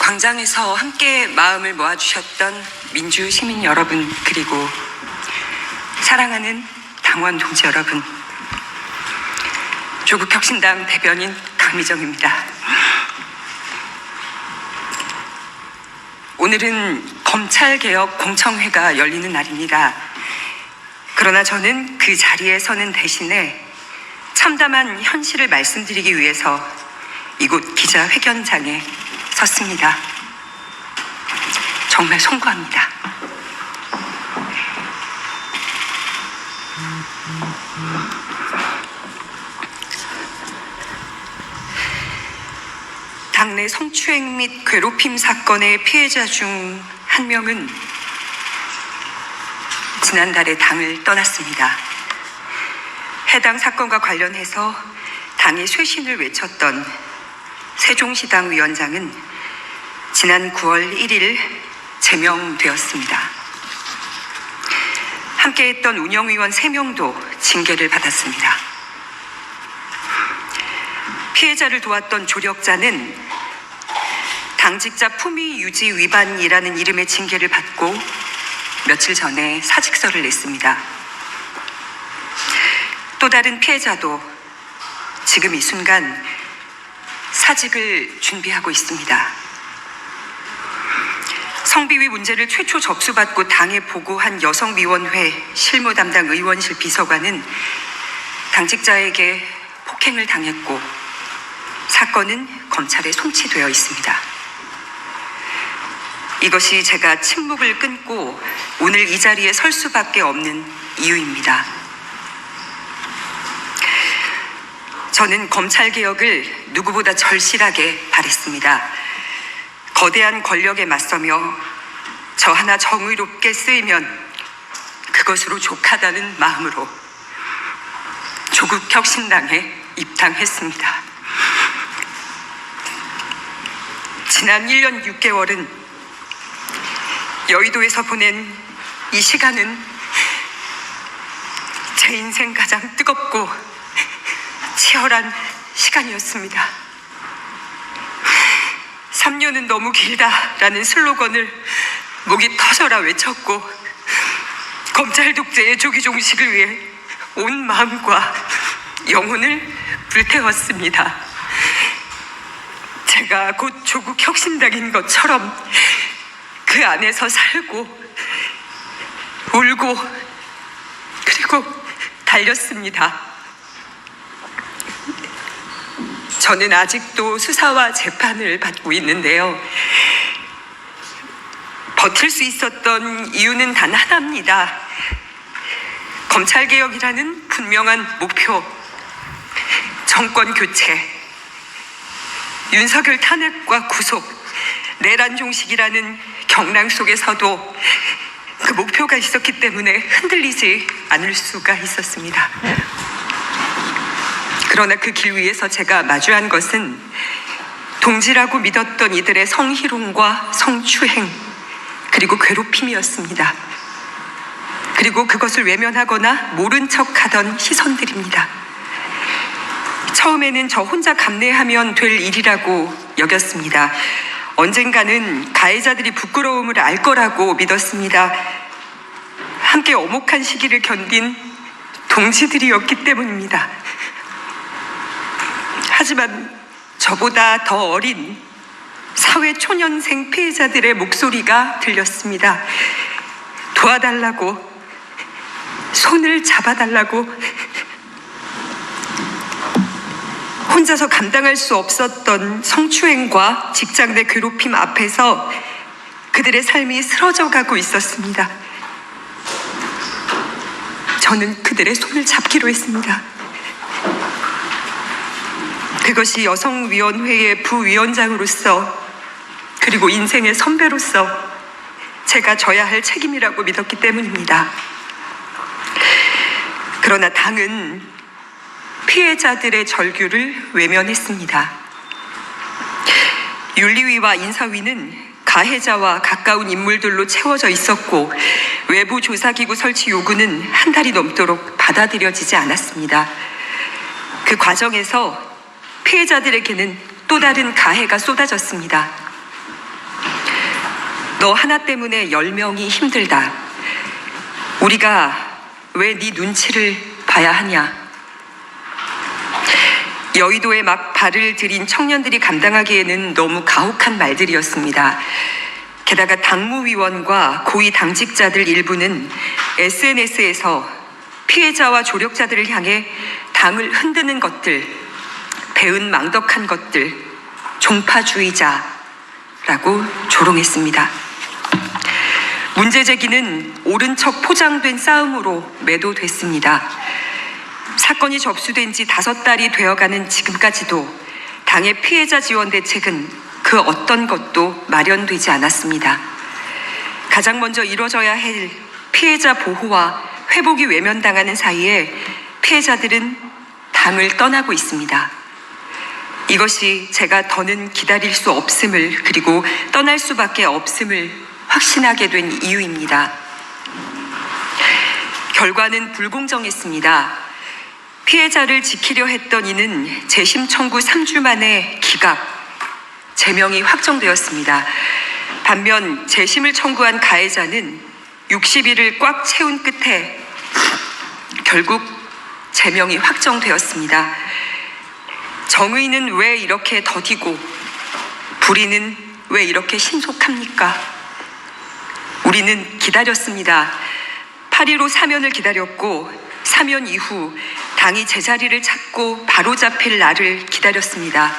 광장에서 함께 마음을 모아주셨던 민주 시민 여러분, 그리고 사랑하는 당원 동지 여러분, 조국혁신당 대변인 강미정입니다. 오늘은 검찰개혁 공청회가 열리는 날입니다. 그러나 저는 그 자리에 서는 대신에 참담한 현실을 말씀드리기 위해서 이곳 기자회견장에 섰습니다. 정말 송구합니다. 당내 성추행 및 괴롭힘 사건의 피해자 중 한 명은 지난달에 당을 떠났습니다. 해당 사건과 관련해서 당의 쇄신을 외쳤던 세종시당 위원장은 지난 9월 1일 제명되었습니다. 함께했던 운영위원 3명도 징계를 받았습니다. 피해자를 도왔던 조력자는 당직자 품위 유지 위반이라는 이름의 징계를 받고 며칠 전에 사직서를 냈습니다. 또 다른 피해자도 지금 이 순간 사직을 준비하고 있습니다. 성비위 문제를 최초 접수받고 당에 보고한 여성위원회 실무 담당 의원실 비서관은 당직자에게 폭행을 당했고 사건은 검찰에 송치되어 있습니다. 이것이 제가 침묵을 끊고 오늘 이 자리에 설 수밖에 없는 이유입니다. 저는 검찰개혁을 누구보다 절실하게 바랬습니다. 거대한 권력에 맞서며 저 하나 정의롭게 쓰이면 그것으로 족하다는 마음으로 조국혁신당에 입당했습니다. 지난 1년 6개월은 여의도에서 보낸 이 시간은 제 인생 가장 뜨겁고 치열한 시간이었습니다. 3년은 너무 길다라는 슬로건을 목이 터져라 외쳤고 검찰 독재의 조기 종식을 위해 온 마음과 영혼을 불태웠습니다. 제가 곧 조국 혁신당인 것처럼 그 안에서 살고 울고 그리고 달렸습니다. 저는 아직도 수사와 재판을 받고 있는데요. 버틸 수 있었던 이유는 단 하나입니다. 검찰개혁이라는 분명한 목표, 정권 교체, 윤석열 탄핵과 구속, 내란 종식이라는 경랑 속에서도 그 목표가 있었기 때문에 흔들리지 않을 수가 있었습니다. 그러나 그 길 위에서 제가 마주한 것은 동지라고 믿었던 이들의 성희롱과 성추행 그리고 괴롭힘이었습니다. 그리고 그것을 외면하거나 모른 척하던 시선들입니다. 처음에는 저 혼자 감내하면 될 일이라고 여겼습니다. 언젠가는 가해자들이 부끄러움을 알 거라고 믿었습니다. 함께 엄혹한 시기를 견딘 동지들이었기 때문입니다. 하지만 저보다 더 어린 사회 초년생 피해자들의 목소리가 들렸습니다. 도와달라고, 손을 잡아달라고, 혼자서 감당할 수 없었던 성추행과 직장 내 괴롭힘 앞에서 그들의 삶이 쓰러져가고 있었습니다. 저는 그들의 손을 잡기로 했습니다. 그것이 여성위원회의 부위원장으로서 그리고 인생의 선배로서 제가 져야 할 책임이라고 믿었기 때문입니다. 그러나 당은 피해자들의 절규를 외면했습니다. 윤리위와 인사위는 가해자와 가까운 인물들로 채워져 있었고 외부 조사기구 설치 요구는 한 달이 넘도록 받아들여지지 않았습니다. 그 과정에서 피해자들에게는 또 다른 가해가 쏟아졌습니다. 너 하나 때문에 10명이 힘들다. 우리가 왜 네 눈치를 봐야 하냐. 여의도에 막 발을 들인 청년들이 감당하기에는 너무 가혹한 말들이었습니다. 게다가 당무위원과 고위 당직자들 일부는 SNS에서 피해자와 조력자들을 향해 당을 흔드는 것들, 배은 망덕한 것들, 종파주의자라고 조롱했습니다. 문제 제기는 옳은 척 포장된 싸움으로 매도됐습니다. 사건이 접수된 지 5달이 되어가는 지금까지도 당의 피해자 지원 대책은 그 어떤 것도 마련되지 않았습니다. 가장 먼저 이루어져야 할 피해자 보호와 회복이 외면당하는 사이에 피해자들은 당을 떠나고 있습니다. 이것이 제가 더는 기다릴 수 없음을, 그리고 떠날 수밖에 없음을 확신하게 된 이유입니다. 결과는 불공정했습니다. 피해자를 지키려 했던 이는 재심 청구 3주 만에 기각, 제명이 확정되었습니다. 반면 재심을 청구한 가해자는 60일을 꽉 채운 끝에 결국 제명이 확정되었습니다. 정의는 왜 이렇게 더디고 불의는 왜 이렇게 신속합니까? 우리는 기다렸습니다. 8.15 사면을 기다렸고 사면 이후 당이 제자리를 찾고 바로잡힐 날을 기다렸습니다.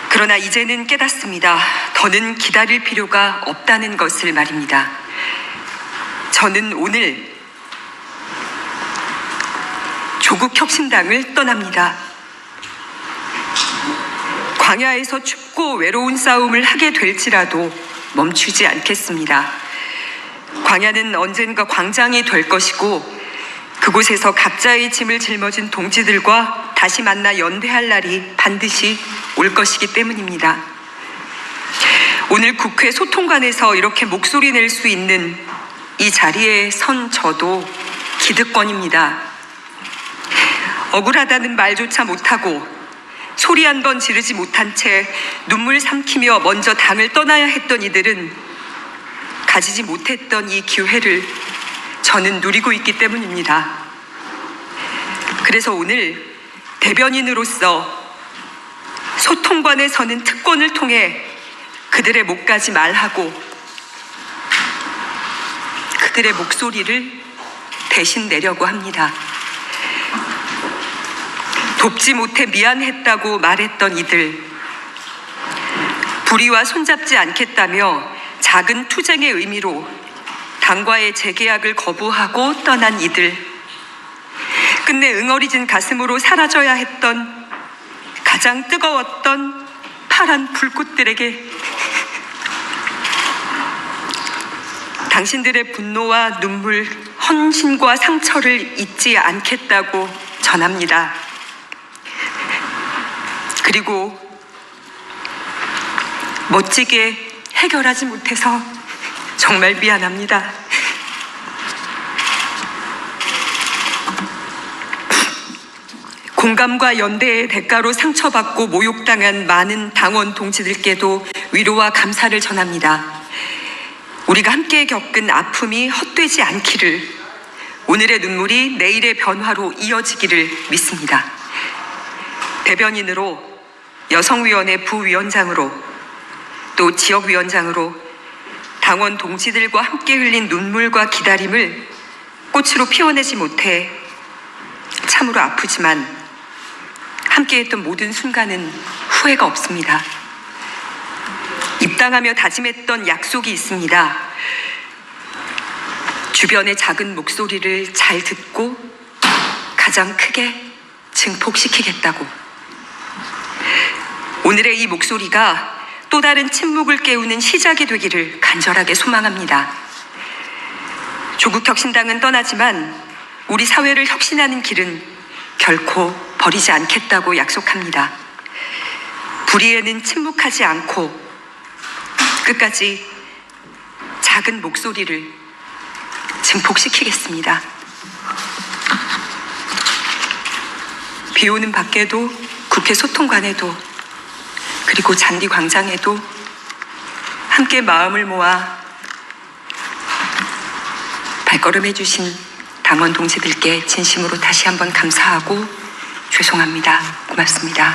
그러나 이제는 깨닫습니다. 더는 기다릴 필요가 없다는 것을 말입니다. 저는 오늘 조국혁신당을 떠납니다. 광야에서 춥고 외로운 싸움을 하게 될지라도 멈추지 않겠습니다. 광야는 언젠가 광장이 될 것이고 그곳에서 각자의 짐을 짊어진 동지들과 다시 만나 연대할 날이 반드시 올 것이기 때문입니다. 오늘 국회 소통관에서 이렇게 목소리 낼 수 있는 이 자리에 선 저도 기득권입니다. 억울하다는 말조차 못하고 소리 한 번 지르지 못한 채 눈물 삼키며 먼저 당을 떠나야 했던 이들은 가지지 못했던 이 기회를 저는 누리고 있기 때문입니다. 그래서 오늘 대변인으로서 소통관에 서는 특권을 통해 그들의 목까지 말하고 그들의 목소리를 대신 내려고 합니다. 돕지 못해 미안했다고 말했던 이들, 불의와 손잡지 않겠다며 작은 투쟁의 의미로 당과의 재계약을 거부하고 떠난 이들, 끝내 응어리진 가슴으로 사라져야 했던 가장 뜨거웠던 파란 불꽃들에게 당신들의 분노와 눈물, 헌신과 상처를 잊지 않겠다고 전합니다. 그리고 멋지게 해결하지 못해서 정말 미안합니다. 공감과 연대의 대가로 상처받고 모욕당한 많은 당원 동지들께도 위로와 감사를 전합니다. 우리가 함께 겪은 아픔이 헛되지 않기를, 오늘의 눈물이 내일의 변화로 이어지기를 믿습니다. 대변인으로, 여성위원회 부위원장으로, 또 지역위원장으로 당원 동지들과 함께 흘린 눈물과 기다림을 꽃으로 피워내지 못해 참으로 아프지만 함께했던 모든 순간은 후회가 없습니다. 입당하며 다짐했던 약속이 있습니다. 주변의 작은 목소리를 잘 듣고 가장 크게 증폭시키겠다고. 오늘의 이 목소리가 또 다른 침묵을 깨우는 시작이 되기를 간절하게 소망합니다. 조국혁신당은 떠나지만 우리 사회를 혁신하는 길은 결코 버리지 않겠다고 약속합니다. 불의에는 침묵하지 않고 끝까지 작은 목소리를 증폭시키겠습니다. 비 오는 밖에도, 국회 소통관에도, 그리고 잔디광장에도 함께 마음을 모아 발걸음해 주신 당원 동지들께 진심으로 다시 한번 감사하고 죄송합니다. 고맙습니다.